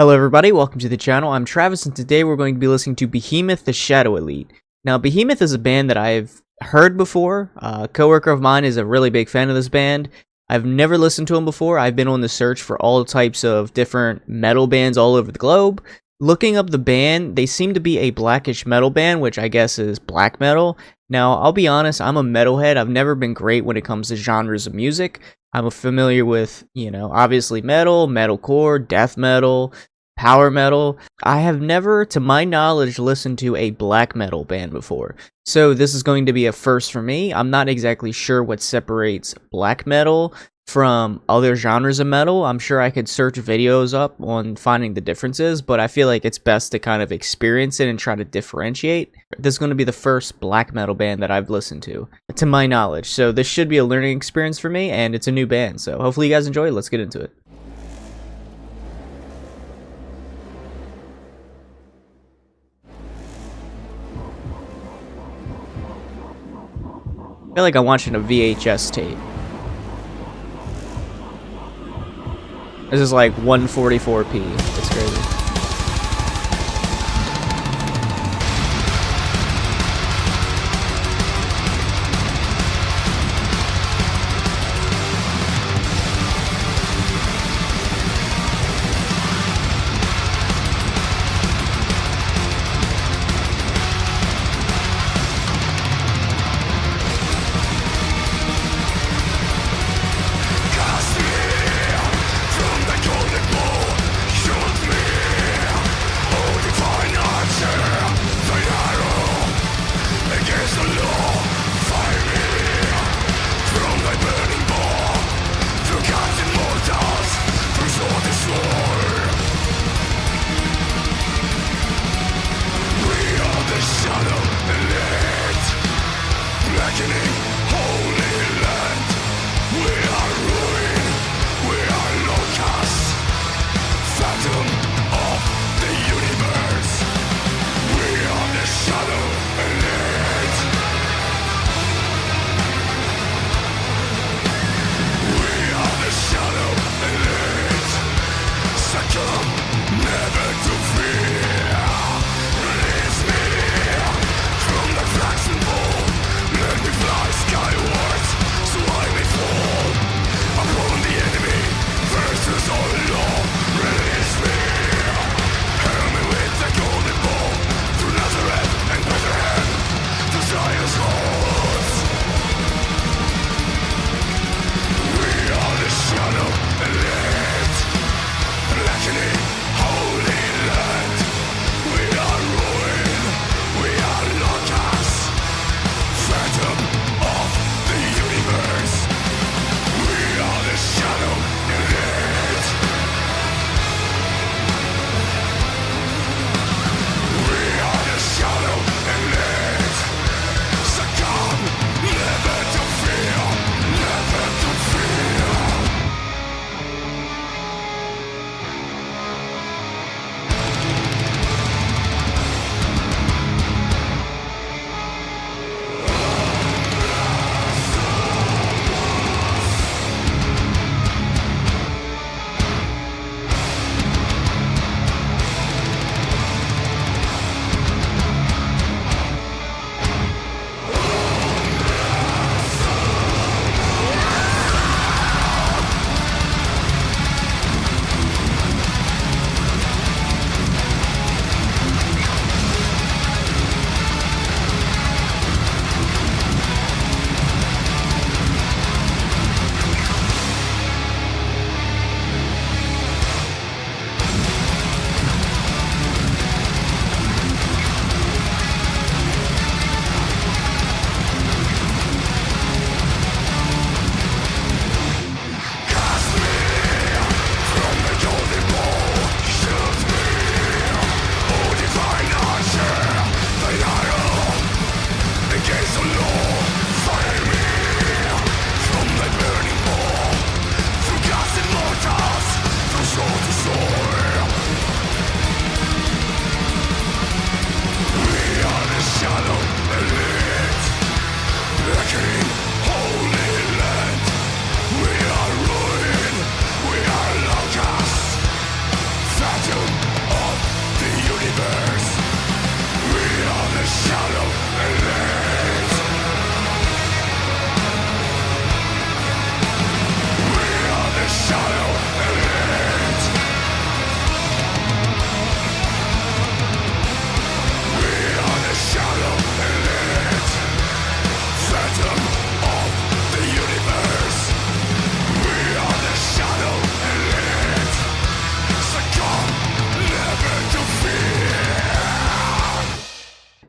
Hello everybody, welcome to the channel. I'm Travis and today we're going to be listening to Behemoth the Shadow Elite. Now Behemoth is a band that I've heard before. A coworker of mine is a really big fan of this band. I've never listened to them before. I've been on the search for all types of different metal bands all over the globe. Looking up the band, they seem to be a blackish metal band, which I guess is black metal. Now, I'll be honest, I'm a metalhead. I've never been great when it comes to genres of music. I'm familiar with, obviously metal, metalcore, death metal, power metal. I have never, to my knowledge, listened to a black metal band before. So this is going to be a first for me. I'm not exactly sure what separates black metal from other genres of metal. I'm sure I could search videos up on finding the differences, but I feel like it's best to kind of experience it and try to differentiate. This is going to be the first black metal band that I've listened to my knowledge. So this should be a learning experience for me, and it's a new band. So hopefully you guys enjoy it. Let's get into it. I feel like I'm watching a VHS tape. This is like 144p. It's crazy.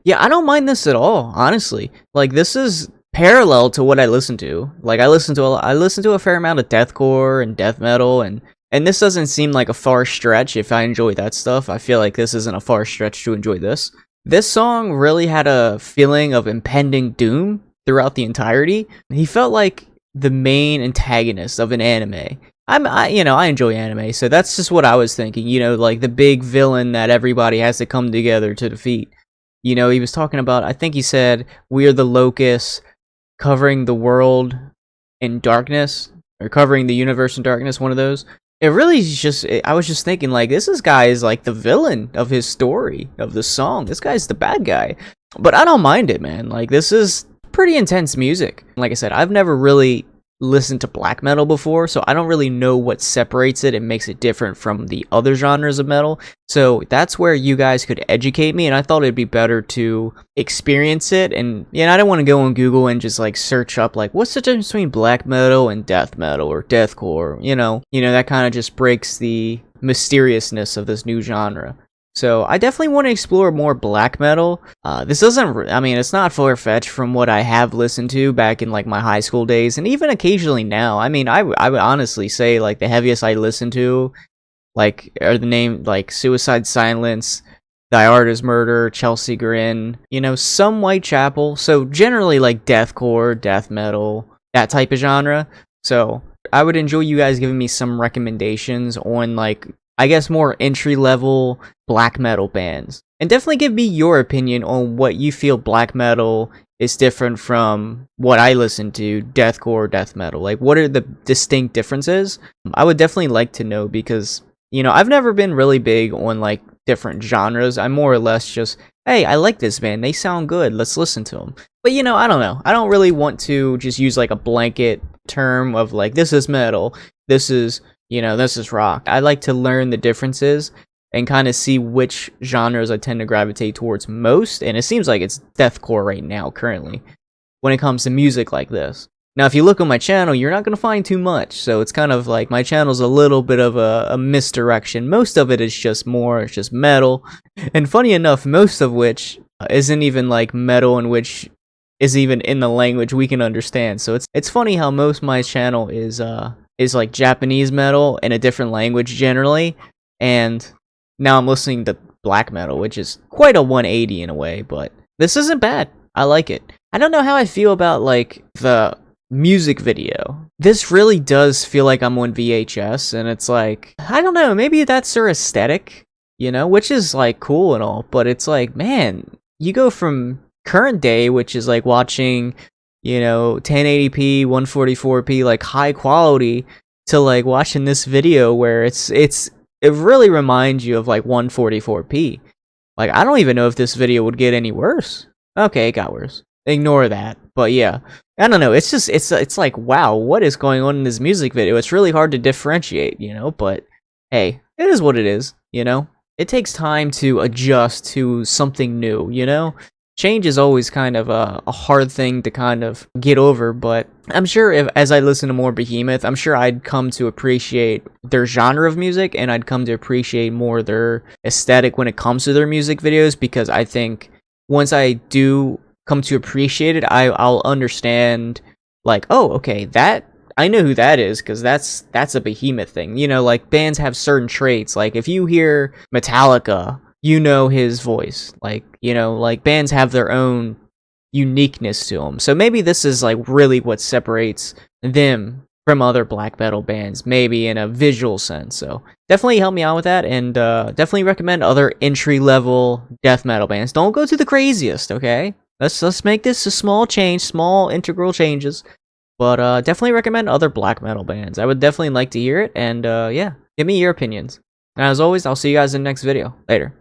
Yeah, I don't mind this at all, honestly. Like, this is parallel to what I listen to. Like, I listen to a fair amount of deathcore and death metal, and this doesn't seem like a far stretch. If I enjoy that stuff, I feel like this isn't a far stretch to enjoy this. This song really had a feeling of impending doom throughout the entirety. He felt like the main antagonist of an anime. I enjoy anime, so that's just what I was thinking. Like the big villain that everybody has to come together to defeat. He was talking about, I think he said, we're the locusts covering the world in darkness, or covering the universe in darkness, one of those. It really is just, I was just thinking, like, guy is like the villain of his story, of the song. This guy's the bad guy. But I don't mind it, man. Like, this is pretty intense music. Like I said, I've never really listened to black metal before, so I don't really know what separates it and makes it different from the other genres of metal. So that's where you guys could educate me, and I thought it'd be better to experience it. And I don't want to go on Google and just like search up like what's the difference between black metal and death metal or deathcore. That kind of just breaks the mysteriousness of this new genre. So I definitely want to explore more black metal. This doesn't, it's not far-fetched from what I have listened to back in like my high school days, and even occasionally now. I would honestly say like the heaviest I listen to, like, are the name like Suicide Silence, Thy Art Is Murder, Chelsea Grin, some Whitechapel. So generally like deathcore, death metal, that type of genre. So I would enjoy you guys giving me some recommendations on like, I guess, more entry-level black metal bands. And definitely give me your opinion on what you feel black metal is different from what I listen to, deathcore, death metal. Like, what are the distinct differences? I would definitely like to know because, I've never been really big on, like, different genres. I'm more or less just, hey, I like this band. They sound good. Let's listen to them. But, I don't know. I don't really want to just use, like, a blanket term of, like, this is metal, this is rock. I like to learn the differences and kind of see which genres I tend to gravitate towards most, and it seems like it's deathcore right now, currently, when it comes to music like this. Now, if you look on my channel, you're not going to find too much, so it's kind of like my channel's a little bit of a misdirection. Most of it is just metal, and funny enough, most of which isn't even like metal in which is even in the language we can understand. So it's funny how most of my channel is like Japanese metal in a different language generally, and now I'm listening to black metal, which is quite a 180 in a way, but this isn't bad. I like it. I don't know how I feel about like the music video. This really does feel like I'm on VHS, and it's like, I don't know, maybe that's their aesthetic, which is like cool and all, but it's like, man, you go from current day, which is like watching 1080p, 144p, like high quality, to like watching this video where it really reminds you of like 144p. Like, I don't even know if this video would get any worse. Okay, it got worse. Ignore that. But yeah, I don't know. It's just it's like, wow, what is going on in this music video? It's really hard to differentiate, but hey, it is what it is. It takes time to adjust to something new. Change is always kind of a hard thing to kind of get over, but I'm sure as I listen to more Behemoth, I'm sure I'd come to appreciate their genre of music, and I'd come to appreciate more their aesthetic when it comes to their music videos, because I think once I do come to appreciate it, I'll understand, like, oh, okay, that, I know who that is, because that's a Behemoth thing. Like, bands have certain traits. Like, if you hear Metallica, his voice, like bands have their own uniqueness to them. So maybe this is like really what separates them from other black metal bands, maybe in a visual sense. So definitely help me out with that, and definitely recommend other entry-level death metal bands. Don't go to the craziest, okay? Let's make this a small change, small integral changes, but definitely recommend other black metal bands. I would definitely like to hear it, and yeah, give me your opinions. And as always, I'll see you guys in the next video. Later.